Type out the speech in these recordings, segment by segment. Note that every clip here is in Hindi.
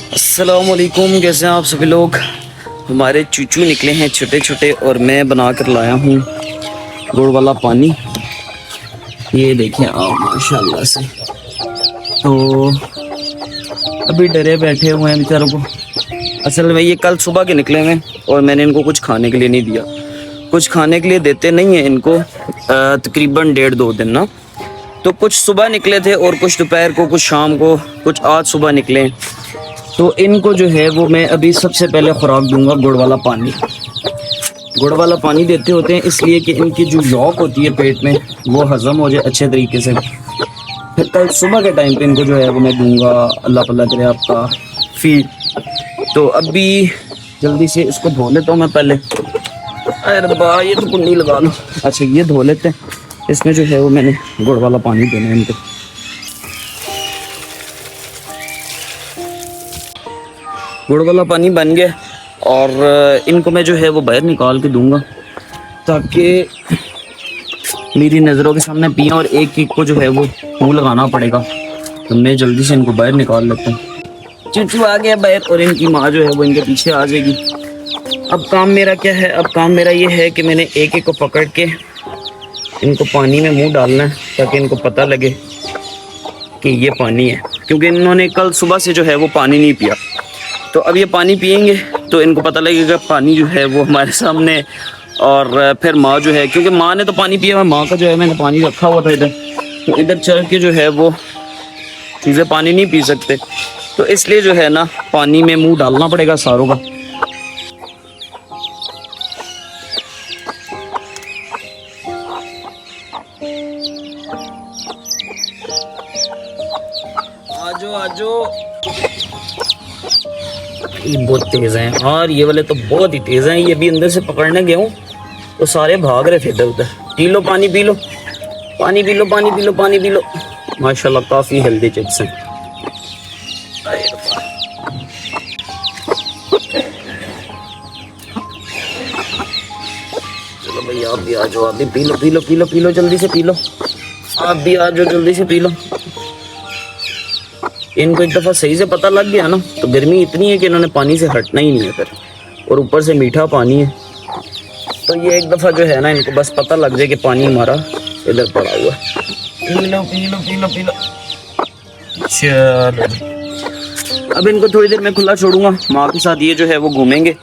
अस्सलामुअलैकुम, कैसे हैं आप सभी लोग। हमारे चूचू निकले हैं छोटे छोटे और मैं बना कर लाया हूँ गुड़ वाला पानी। ये देखें आप माशाल्लाह से। तो अभी डरे बैठे हुए हैं बेचारों को। असल में ये कल सुबह के निकले हुए और मैंने इनको कुछ खाने के लिए नहीं दिया। कुछ खाने के लिए देते नहीं हैं इनको तकरीबन 1.5-2 दिन ना। तो कुछ सुबह निकले थे और कुछ दोपहर को, कुछ शाम को, कुछ आज सुबह निकले। तो इनको जो है वो मैं अभी सबसे पहले खुराक दूंगा गुड़ वाला पानी। गुड़ वाला पानी देते होते हैं इसलिए कि इनकी जो यौक होती है पेट में वो हज़म हो जाए अच्छे तरीके से। फिर कल सुबह के टाइम पे इनको जो है वो मैं दूंगा, अल्लाह पल्ला करे आपका फीड। तो अभी जल्दी से इसको धो लेता हूँ मैं पहले। अरे बा ये तो कुंडी लगा लो। अच्छा ये धो लेते हैं। इसमें जो है वो मैंने गुड़ वाला पानी देना है इनको। गुड़ वाला पानी बन गया और इनको मैं जो है वो बाहर निकाल के दूंगा ताकि मेरी नज़रों के सामने पिए। और एक एक को जो है वो मुँह लगाना पड़ेगा। तो मैं जल्दी से इनको बाहर निकाल लेता हूँ। चूचू आ गया बाहर और इनकी माँ जो है वो इनके पीछे आ जाएगी। अब काम मेरा क्या है? अब काम मेरा ये है कि मैंने एक एक को पकड़ के इनको पानी में मुँह डालना है ताकि इनको पता लगे कि ये पानी है, क्योंकि इन्होंने कल सुबह से जो है वो पानी नहीं पिया। तो अब ये पानी पियेंगे तो इनको पता लगेगा पानी जो है वो हमारे सामने। और फिर माँ जो है, क्योंकि माँ ने तो पानी पिया, माँ का जो है मैंने पानी रखा हुआ था इधर, तो इधर चल के जो है वो चीज़ें पानी नहीं पी सकते। तो इसलिए जो है ना पानी में मुंह डालना पड़ेगा सारों का। आजो आजो। ये बहुत तेज हैं और ये वाले तो बहुत ही तेज हैं। ये भी अंदर से पकड़ने गया हूँ तो सारे भाग रहे थे इधर उधर। पी लो पानी, पी लो पानी, पी लो पानी, पी लो पानी, पी लो। माशाल्लाह काफी हेल्दी चिप्स हैं। चलो भाई आप भी आ जाओ, आप भी P low, P low, P low, P low, जल्दी से पी लो। आप भी आ जाओ, जल्दी से पी लो। इनको एक दफ़ा सही से पता लग गया ना तो गर्मी इतनी है कि इन्होंने पानी से हटना ही नहीं है फिर। और ऊपर से मीठा पानी है तो ये एक दफ़ा जो है ना इनको बस पता लग जाए कि पानी हमारा इधर पड़ा हुआ है। P low, P low, P low, P low. चलो अब इनको थोड़ी देर में खुला छोड़ूंगा, माँ के साथ ये जो है वो घूमेंगे।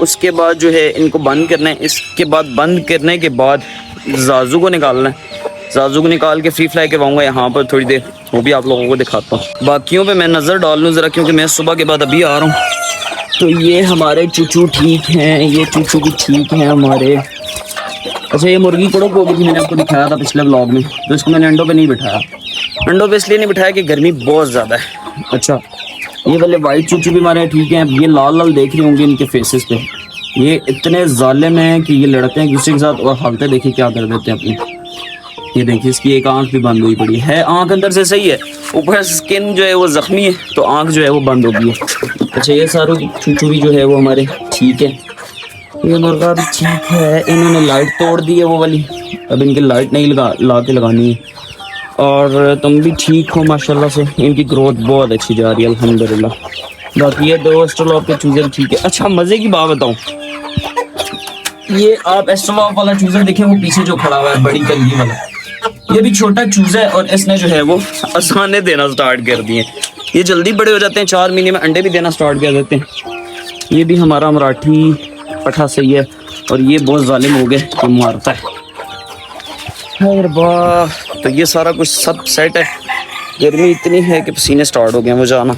उसके बाद जो है इनको बंद करना है। इसके बाद बंद करने के बाद जाजू को निकालना है। जाजू को निकाल के फ्री फ्लाई करवाऊंगा यहाँ पर थोड़ी देर, वो भी आप लोगों को दिखाता हूँ। बाकियों पे मैं नज़र डाल लूँ ज़रा, क्योंकि मैं सुबह के बाद अभी आ रहा हूँ। तो ये हमारे चूचू ठीक हैं, ये चूचू भी ठीक हैं हमारे। अच्छा ये मुर्गी कड़क को भी मैंने आपको दिखाया था पिछले ब्लॉग में, तो इसको मैंने अंडों पे नहीं बिठाया। अंडों पे इसलिए नहीं बिठाया कि गर्मी बहुत ज़्यादा है। अच्छा ये वाले वाइट चूचू भी हमारे ठीक हैं। ये लाल लाल देख रहे होंगे इनके फेसेस पे। ये इतने जालिम हैं कि ये लड़ते हैं एक दूसरे के साथ और हालतें देखिए क्या कर देते हैं अपनी। ये देखिए इसकी एक आंख भी बंद हुई पड़ी है। आंख अंदर से सही है, ऊपर स्किन जो है वो जख्मी है तो आंख जो है वो बंद हो गई है। अच्छा ये सारे चूचू भी जो है वो हमारे ठीक है। ये मुर्गा भी ठीक है। इन्होंने लाइट तोड़ दी है वो वाली, अब इनकी लाइट नहीं ला के लगानी है। और तुम भी ठीक हो माशाल्लाह से। इनकी ग्रोथ बहुत अच्छी जा रही है अल्हम्दुलिल्लाह। बाकी ये दो एस्ट्रोलॉप के चूजे ठीक है। अच्छा मज़े की बात बताऊँ, ये आप एस्ट्रोलॉप वाला चूजा देखें वो पीछे जो खड़ा हुआ है बड़ी कंगी वाला, ये भी छोटा चूजा है और इसने जो है वो असाने देना स्टार्ट कर दिए। ये जल्दी बड़े हो जाते हैं, 4 महीने में अंडे भी देना स्टार्ट कर देते हैं। ये भी हमारा मराठी पठा सही है और ये बहुत जालिम हो गया, ये मारता है। अरे वाह, तो ये सारा कुछ सब सेट है। गर्मी इतनी है कि पसीने स्टार्ट हो गए मुझे आना,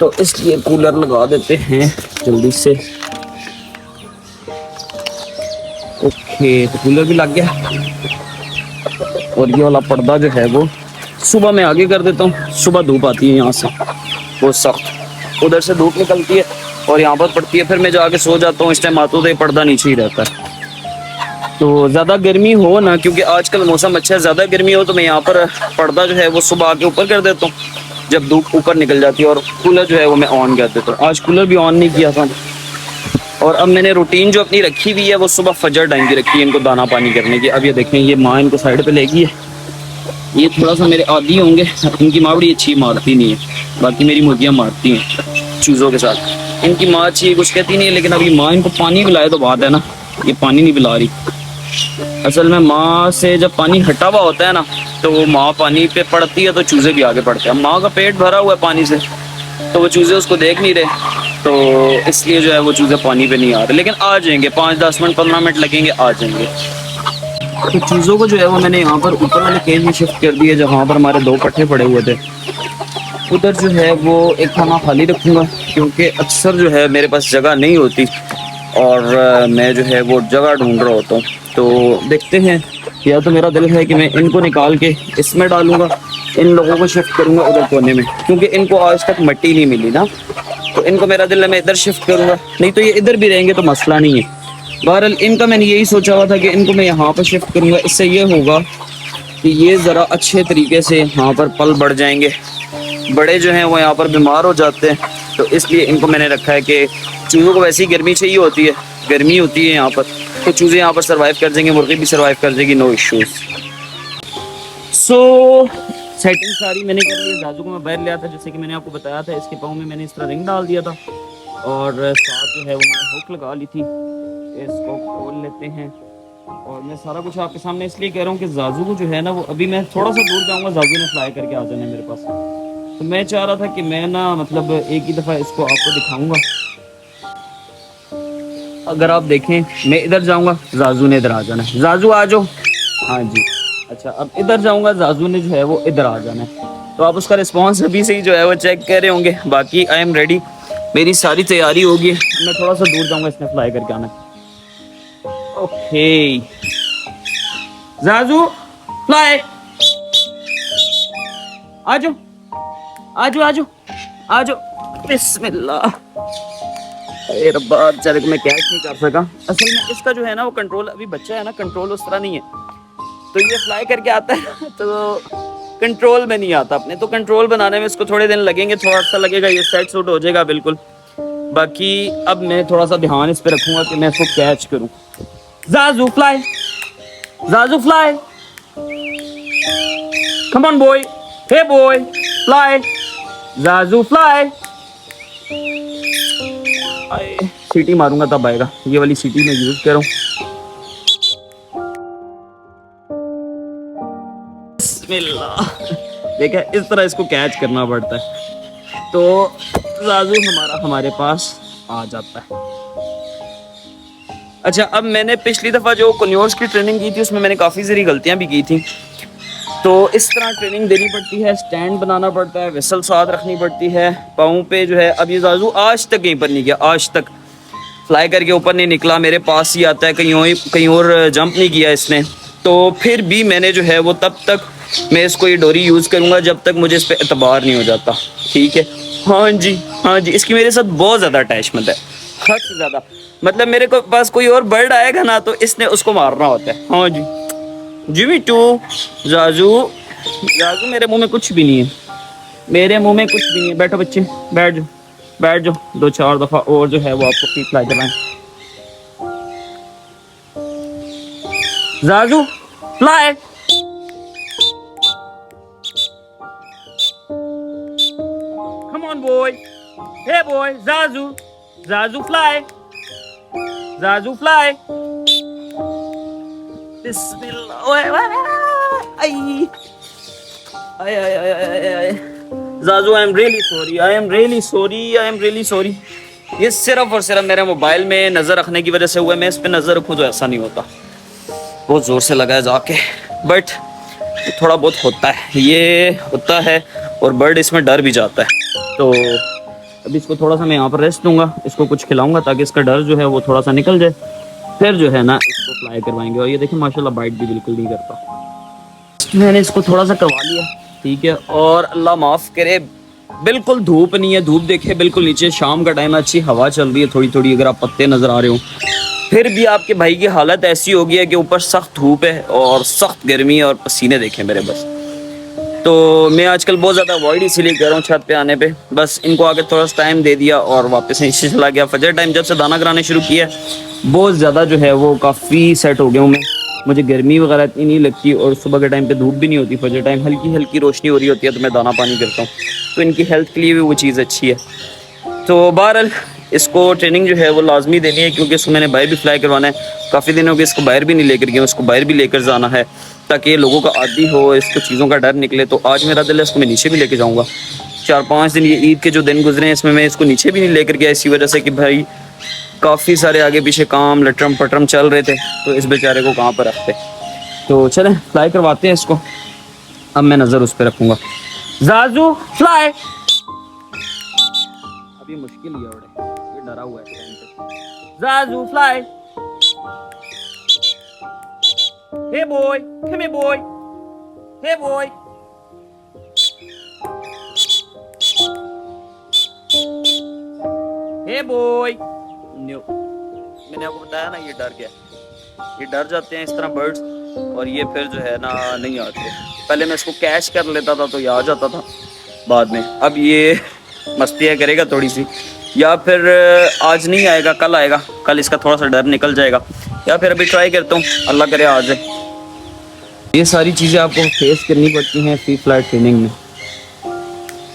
तो इसलिए कूलर लगा देते हैं जल्दी से। ओके तो कूलर भी लग गया। और ये वाला पर्दा जो है वो सुबह मैं आगे कर देता हूँ। सुबह धूप आती है यहाँ से बहुत सख्त, उधर से धूप निकलती है और यहाँ पर पड़ती है, फिर मैं जाके सो जाता हूँ। इस टाइम आता हूँ तो ये पर्दा नीचे ही रहता है। तो ज़्यादा गर्मी हो ना, क्योंकि आजकल मौसम अच्छा है, ज़्यादा गर्मी हो तो मैं यहाँ पर पर्दा जो है वो सुबह आके ऊपर कर देता हूँ जब धूप ऊपर निकल जाती है। और कूलर जो है वो मैं ऑन कर देता हूँ। आज कूलर भी ऑन नहीं किया था। और अब मैंने रूटीन जो अपनी रखी हुई है वो सुबह फजर टाइम की रखी है इनको दाना पानी करने की। अब ये देखें ये माँ इनको साइड पे लेगी है, ये थोड़ा सा मेरे आदी होंगे, इनकी माँ बड़ी अच्छी मारती नहीं है, बाकी मेरी मुर्गियाँ मारती हैं चूज़ों के साथ। इनकी माँ अच्छी कुछ कहती नहीं है, लेकिन अभी माँ इनको पानी पिलाए तो बात है ना, ये पानी नहीं पिला रही। असल में माँ से जब पानी हटा हुआ होता है ना, तो वो माँ पानी पे पड़ती है तो चूज़े भी आगे पड़ते हैं। माँ का पेट भरा हुआ है पानी से, तो वो चूज़े उसको देख नहीं रहे, तो इसलिए जो है वो चूज़े पानी पे नहीं आ रहे, लेकिन आ जाएंगे 5-10 मिनट 15 मिनट लगेंगे, आ जाएंगे। तो चूज़ों को जो है वो मैंने यहाँ पर ऊपर वाले केज में शिफ्ट कर दिया, जहाँ पर हमारे 2 पट्टे पड़े हुए थे। उधर जो है वो एक खाना खाली रखूँगा, क्योंकि अक्सर जो है मेरे पास जगह नहीं होती और मैं जो है वो जगह ढूंढ रहा होता हूँ। तो देखते हैं, या तो मेरा दिल है कि मैं इनको निकाल के इसमें डालूँगा, इन लोगों को शिफ्ट करूँगा उधर कोने में, क्योंकि इनको आज तक मिट्टी नहीं मिली ना, तो इनको मेरा दिल है मैं इधर शिफ्ट करूँगा, नहीं तो ये इधर भी रहेंगे तो मसला नहीं है। बहरहाल इनका मैंने यही सोचा हुआ था कि इनको मैं यहाँ पर शिफ्ट करूँगा, इससे ये होगा कि ये ज़रा अच्छे तरीके से यहाँ पर पल बढ़ जाएंगे। बड़े जो हैं वो यहाँ पर बीमार हो जाते हैं, तो इसलिए इनको मैंने रखा है कि चूज़ों को वैसे ही गर्मी चाहिए होती है, गर्मी होती है यहाँ पर, तो चूज़े यहाँ पर सर्वाइव कर जाएंगे, मुर्गी भी सर्वाइव कर जाएगी, नो इश्यूज़। सो सेटिंग सारी मैंने कर ली है। जाजू को मैं बाहर लिया था, जैसे कि मैंने आपको बताया था, इसके पाँव में मैंने इस तरह रिंग डाल दिया था और साथ जो है वो मैंने हुक लगा ली थी। इसको खोल लेते हैं और मैं सारा कुछ आपके सामने इसलिए कह रहा हूँ कि जाजू को जो है ना, वो अभी मैं थोड़ा सा दूर जाऊँगा, जाजू ने फ्लाई करके आ जाना है मेरे पास। तो मैं चाह रहा था कि मैं ना मतलब एक ही दफ़ा इसको आपको दिखाऊंगा। अगर आप देखें, मैं इधर जाऊंगा, जाजू ने इधर आ जाना है। जाजू आ जाओ, हाँ जी। अच्छा, अब इधर जाऊंगा, जाजू ने जो है वो इधर आ जाना है। तो आप उसका रिस्पॉन्स अभी से ही जो है वो चेक कर रहे होंगे। बाकी आई एम रेडी, मेरी सारी तैयारी होगी। मैं थोड़ा सा दूर जाऊंगा, इसने फ्लाई करके आना है। ओके जाजू फ्लाई, आजो आजो आजो आजो, बिस्मिल्लाह। अरे रब्बा, बेचारे को मैं कैच नहीं कर सका। असल में इसका जो है ना वो कंट्रोल, अभी बच्चा है ना, कंट्रोल उस तरह नहीं है, तो ये फ्लाई करके आता है तो कंट्रोल में नहीं आता अपने, तो कंट्रोल बनाने में इसको थोड़े दिन लगेंगे, थोड़ा सा लगेगा, ये सेट सूट हो जाएगा बिल्कुल। बाकी अब मैं थोड़ा सा ध्यान इस पे रखूंगा कि मैं इसको कैच करूं। Jaju fly, Jaju fly, come on boy, hey boy fly, Jaju fly. सीटी मारूंगा तब आएगा, ये वाली सीटी मैं यूज कर रहा हूँ। बिस्मिल्लाह। देखा, इस तरह इसको कैच करना पड़ता है, तो जाजू हमारे पास आ जाता है। अच्छा, अब मैंने पिछली दफ़ा जो कन्योर्स की ट्रेनिंग की थी, उसमें मैंने काफ़ी सारी गलतियाँ भी की थी। तो इस तरह ट्रेनिंग देनी पड़ती है, स्टैंड बनाना पड़ता है, विसल साथ रखनी पड़ती है, पाँव पे जो है। अब ये जाजू आज तक कहीं पर नहीं गया, आज तक फ्लाई करके ऊपर नहीं निकला, मेरे पास ही आता है, कहीं और जंप नहीं किया इसने। तो फिर भी मैंने जो है वो तब तक मैं इसको ये डोरी यूज़ करूँगा जब तक मुझे इस पर एतबार नहीं हो जाता, ठीक है। हाँ जी, हाँ जी, इसकी मेरे साथ बहुत ज़्यादा अटैचमेंट है, हद से ज़्यादा। मतलब मेरे को पास कोई और बर्ड आएगा ना, तो इसने उसको मारना होता है। हाँ जी, जिमी टू, जाजू, जाजू मेरे मुंह में कुछ भी नहीं है, मेरे मुंह में कुछ भी नहीं है। बैठो बच्चे, बैठ जाओ, बैठ जाओ, 2-4 दफ़ा और जो है वो आपको फीट ला करवाएं। Jaju fly, come on boy, hey boy, Jaju, Jaju fly, Jaju fly, बिस्मिल्लाह। Jaju, I am really sorry, I am really sorry, I am really sorry. ये सिर्फ और सिर्फ मेरे मोबाइल में नज़र रखने की वजह से हुआ है। मैं इस पर नज़र रखूँ तो ऐसा नहीं होता, बहुत ज़ोर से लगा है जाके, बट थोड़ा बहुत होता है, ये होता है, और बर्ड इसमें डर भी जाता है। तो अभी इसको थोड़ा सा मैं यहाँ पर रेस्ट दूंगा, इसको कुछ खिलाऊंगा ताकि इसका डर जो है वो थोड़ा सा निकल जाए, फिर जो है ना इसको फ्लाई करवाएंगे। और ये देखिए माशाल्लाह बाइट भी बिल्कुल नहीं करता। मैंने इसको थोड़ा सा करवा लिया, ठीक है। और अल्लाह माफ़ करे, बिल्कुल धूप नहीं है, धूप देखे बिल्कुल नीचे, शाम का टाइम है, अच्छी हवा चल रही है थोड़ी थोड़ी, अगर आप पत्ते नज़र आ रहे हो। फिर भी आपके भाई की हालत ऐसी हो गई है कि ऊपर सख्त धूप है और सख्त गर्मी है, और पसीने देखें मेरे बस। तो मैं आजकल बहुत ज़्यादा अवॉइड इसीलिए कर रहा हूँ छत पे आने पे। बस इनको आगे थोड़ा सा टाइम दे दिया और वापस नीचे चला गया। फजर टाइम जब से दाना कराने शुरू किया, बहुत ज़्यादा जो है वो काफ़ी सेट हो गया हूँ मैं। मुझे गर्मी वगैरह इतनी नहीं लगती और सुबह के टाइम पे धूप भी नहीं होती, फजर टाइम हल्की हल्की रोशनी हो रही होती है तो मैं दाना पानी करता हूँ, तो इनकी हेल्थ के लिए भी वो चीज़ अच्छी है। तो बहरहाल इसको ट्रेनिंग जो है वो लाजमी देनी है, क्योंकि इसको मैंने बाहर भी फ्लाई करवाना है। काफ़ी दिनों के इसको बाहर भी नहीं लेकर गया, इसको बाहर भी लेकर जाना है ताकि लोगों का आदी हो, इसको चीज़ों का डर निकले। तो आज मेरा दिल है इसको मैं नीचे भी लेके जाऊँगा। 4-5 दिन ये ईद के जो दिन गुजरे हैं इसमें मैं इसको नीचे भी नहीं लेकर गया, इसी वजह से कि भाई काफ़ी सारे आगे पीछे काम लटरम पटरम चल रहे थे, तो इस बेचारे को कहाँ पर रखते। तो चलें फ्लाई करवाते हैं इसको, अब मैं नज़र उस पर रखूँगा। जाजू फ्लाई, अभी मुश्किल ही है बड़े, ये डरा हुआ है टाइम पे। Jaju fly, hey boy, come here boy, hey boy, hey boy. No, मैंने आपको बताया ना ये डर गया, ये डर जाते हैं इस तरह बर्ड्स, और ये फिर जो है ना नहीं आते। पहले मैं इसको कैच कर लेता था तो ये आ जाता था बाद में, अब ये मस्तियाँ करेगा थोड़ी सी, या फिर आज नहीं आएगा कल आएगा, कल इसका थोड़ा सा डर निकल जाएगा, या फिर अभी ट्राई करता हूँ, अल्लाह करे आ जाए। ये सारी चीज़ें आपको फेस करनी पड़ती हैं फ्री फ्लाइट ट्रेनिंग में।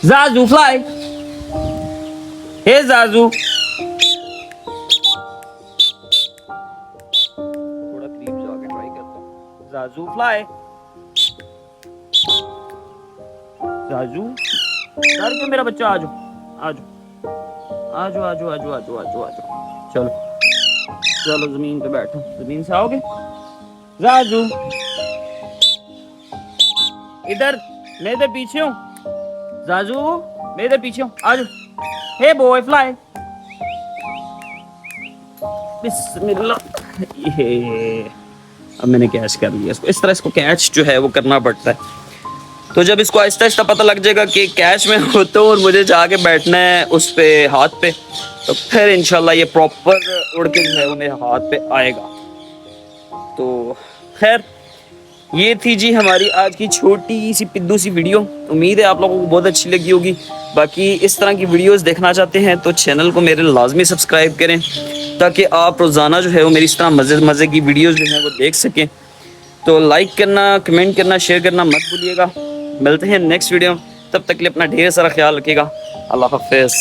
जाजू फ्लाई, हे जाजू, थोड़ा करीब जाके ट्राई करता हूँ। जाजू फ्लाई, जाजू डर क्यों मेरा बच्चा, आजो आजो आजो आजो आजो आजो आजो आजो, चलो चलो जमीन पे बैठो, जमीन से आओगे। जाजू इधर, मैं इधर पीछे हूँ, जाजू मैं इधर पीछे हूँ, आजो। हे बॉय फ्लाई, बिस्मिल्लाह। ये अब मैंने कैच कर लिया इसको, इस तरह इसको कैच जो है वो करना पड़ता है। तो जब इसको आहिस्ता आहिस्ता पता लग जाएगा कि कैच में होता हूँ और मुझे जाके बैठना है उस पे हाथ पे, तो फिर इंशाल्लाह ये प्रॉपर उड़ के जो है वो मेरे हाथ पे आएगा। तो खैर ये थी जी हमारी आज की छोटी सी पिद्दू सी वीडियो, उम्मीद है आप लोगों को बहुत अच्छी लगी होगी। बाकी इस तरह की वीडियोस देखना चाहते हैं तो चैनल को मेरे लाजमी सब्सक्राइब करें, ताकि आप रोज़ाना जो है वो मेरी इस तरह मज़े मज़े की वीडियोस जो है वो देख सकें। तो लाइक करना, कमेंट करना, शेयर करना मत भूलिएगा। मिलते हैं नेक्स्ट वीडियो, तब तक के लिए अपना ढेर सारा ख्याल रखिएगा। अल्लाह हाफ़िज़।